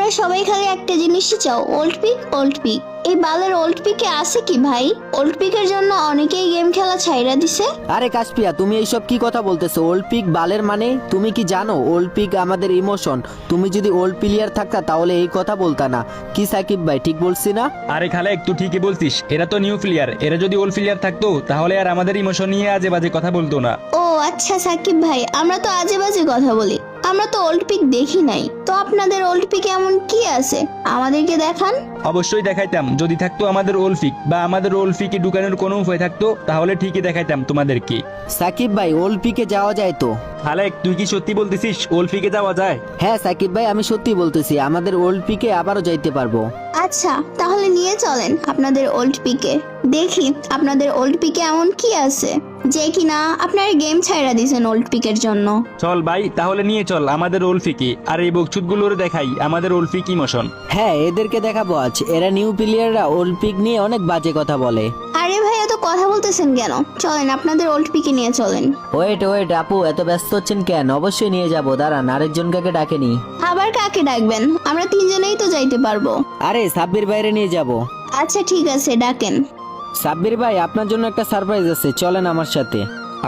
তোমরা সবাই খালি একটা জিনিসই চাও, ওল্ড পিক ওল্ড পিক। এই বালের ওল্ড পিকে আছে কি ভাই? ওল্ড পিকের জন্য অনেকেই গেম খেলা ছাইড়া দিছে। আরে কাশপিয়া, তুমি এইসব কি কথা বলতেছো? ওল্ড পিক বালের মানে? তুমি কি জানো ওল্ড পিক আমাদের ইমোশন? তুমি যদি ওল্ড প্লেয়ার থাকতা তাহলে এই কথা বলতা না। কি সাকিব ভাই, ঠিক বলছি না? আরে খালেক, তুই ঠিকই বলছিস, এরা তো নিউ প্লেয়ার। এরা যদি ওল্ড প্লেয়ার থাকতো তাহলে আর আমাদের ইমোশন নিয়ে আজে বাজে কথা বলতো না। ও আচ্ছা সাকিব ভাই, আমরা তো আজে বাজে কথা বলি, আমরা তো ওল্ড পিক দেখি নাই। তো আপনাদের ওল্ড পিকে এমন কি আছে আমাদেরকে দেখান। অবশ্যই দেখাইতাম, যদি থাকতো আমাদের ওল্ড পিক বা আমাদের ওল্ড পিকে ঢুকানোর কোনো উপায় থাকতো তাহলে ঠিকই দেখাইতাম তোমাদেরকে। সাকিব ভাই, ওল্ড পিকে যাওয়া যায় তো? খালেক, তুই কি সত্যি বলতেছিস ওল্ড পিকে যাওয়া যায়? হ্যাঁ সাকিব ভাই, আমি সত্যি বলতেছি, আমাদের ওল্ড পিকে আবারও যাইতে পারবো। আচ্ছা তাহলে নিয়ে চলেন আপনাদের ওল্ড পিকে, দেখি আপনাদের ওল্ড পিকে এমন কি আছে যে কিনা আপনারা গেম ছাইড়া দিয়েছেন ওল্ড পিকের জন্য। চল ভাই, তাহলে নিয়ে চল আমাদের ওল্ড পিকে, আর এই বকচুদগুলোর দেখাই আমাদের ওল্ড পিক ইমোশন। হ্যাঁ, এদেরকে দেখাবো আজ। এরা নিউ প্লেয়াররা ওল্ড পিক নিয়ে অনেক বাজে কথা বলে। আরে ভাই এত কথা বলতেছেন কেন? চলেন আপনাদের ওল্ড পিকে নিয়ে চলেন। ওয়েট ওয়েট আপু, এত ব্যস্ত হচ্ছেন কেন? অবশ্যই নিয়ে যাবো, দাঁড়ান, আরেকজন কাকে ডাকেনি। আবার কাকে ডাকবেন? আমরা তিনজনেই তো যাইতে পারবো। আরে সাব্বির বাইরে নিয়ে যাব। আচ্ছা ঠিক আছে, ডাকেন। সাব্বির ভাই, আপনার জন্য একটা সারপ্রাইজ আছে, চলেন আমার সাথে।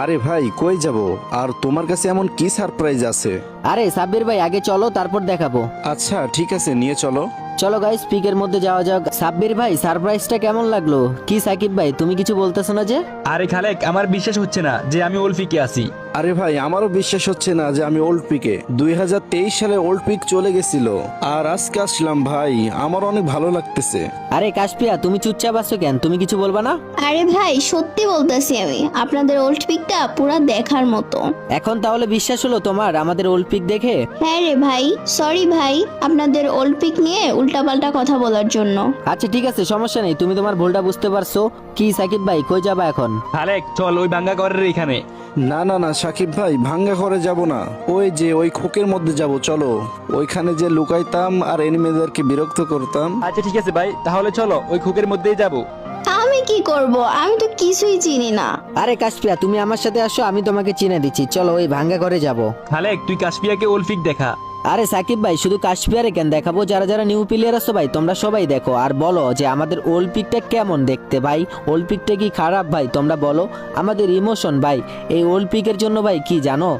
আরে ভাই, কই যাব? আর তোমার কাছে এমন কি সারপ্রাইজ আছে? আরে সাব্বির ভাই, আগে চলো, তারপর দেখাবো। আচ্ছা ঠিক আছে, নিয়ে চলো। চলো গাইস, পিকের মধ্যে যাওয়া যাক। সাব্বির ভাই, সারপ্রাইজটা কেমন লাগলো? কি সাকিব ভাই, তুমি কিছু বলতেছো না যে? আরে খালেক, আমার বিশ্বাস হচ্ছে না যে আমি ওল্ড পিকে আছি। আরে ভাই, আমারও বিশ্বাস হচ্ছে না যে আমি ওল্ড পিকে। 2023 সালে ওল্ড পিক চলে গেছিল, আর আজকে আসলাম ভাই, আমার অনেক ভালো লাগতেছে। আরে কাশপিয়া, তুমি চুপচাপ আছো কেন? তুমি কিছু বলবা না? আরে ভাই সত্যি বলতেছি, আমি আপনাদের ওল্ড পিকটা পুরা দেখার মতো। এখন তাহলে বিশ্বাস হলো তোমার আমাদের ওল্ড পিক দেখে? হ্যাঁ রে ভাই, সরি ভাই আপনাদের ওল্ড পিক নিয়ে উল্টাপাল্টা কথা বলার জন্য। আচ্ছা ঠিক আছে, সমস্যা নেই, তুমি তোমার ভুলটা বুঝতে পারছো। কি সাকিব ভাই, কই যাবা এখন? খালেক চল ওই ভাঙ্গা ঘরের এখানে। না না না সাকিব ভাই, ভাঙ্গা ঘরে যাব না, ওই যে ওই খোকের মধ্যে যাব, চলো। ওইখানে যে লুকাইতাম আর এনিমেদেরকে বিরক্ত করতাম। আচ্ছা ঠিক আছে ভাই, তাহলে চলো ওই খুকের মধ্যেই যাব। আমি কি করব? আমি তো কিছুই চিনি না। আরে কাশপিয়া, তুমি আমার সাথে আসো, আমি তোমাকে চিনে দিচ্ছি, চলো ওই ভাঙ্গা ঘরে যাব। খালেক, তুই কাশপিয়াকে ওল্ড পিক দেখা। আরে সাকিব ভাই, শুধু কাশপিয়ারে কেন দেখাবো, যারা যারা নিউ প্লেয়ার আছো ভাই, তোমরা সবাই দেখো আর বলো যে আমাদের ওল্ড পিকটা কেমন দেখতে ভাই। ওল্ড পিকটা কি খারাপ ভাই? তোমরা বলো। আমাদের ইমোশন ভাই, এই ওল্ড পিকের জন্য ভাই কি জানো,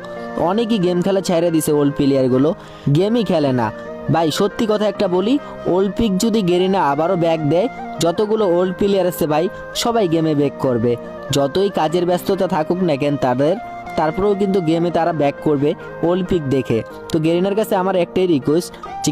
অনেকই গেম খেলা ছেড়ে দিছে। ওল্ড প্লেয়ারগুলো গেমই খেলে না ভাই। সত্যি কথা একটা বলি, ওল্ড পিক যদি গেরিনা আবারও ব্যাক দেয়, যতগুলো ওল্ড প্লেয়ার আছে ভাই সবাই গেমে ব্যাক করবে। যতই কাজের ব্যস্ততা থাকুক না কেন তাদের, তারপরেও কিন্তু গেমে তারা ব্যাক করবে ওল্ড পিক দেখে। তো গেরিনার কাছে আমার একটাই রিকোয়েস্ট যে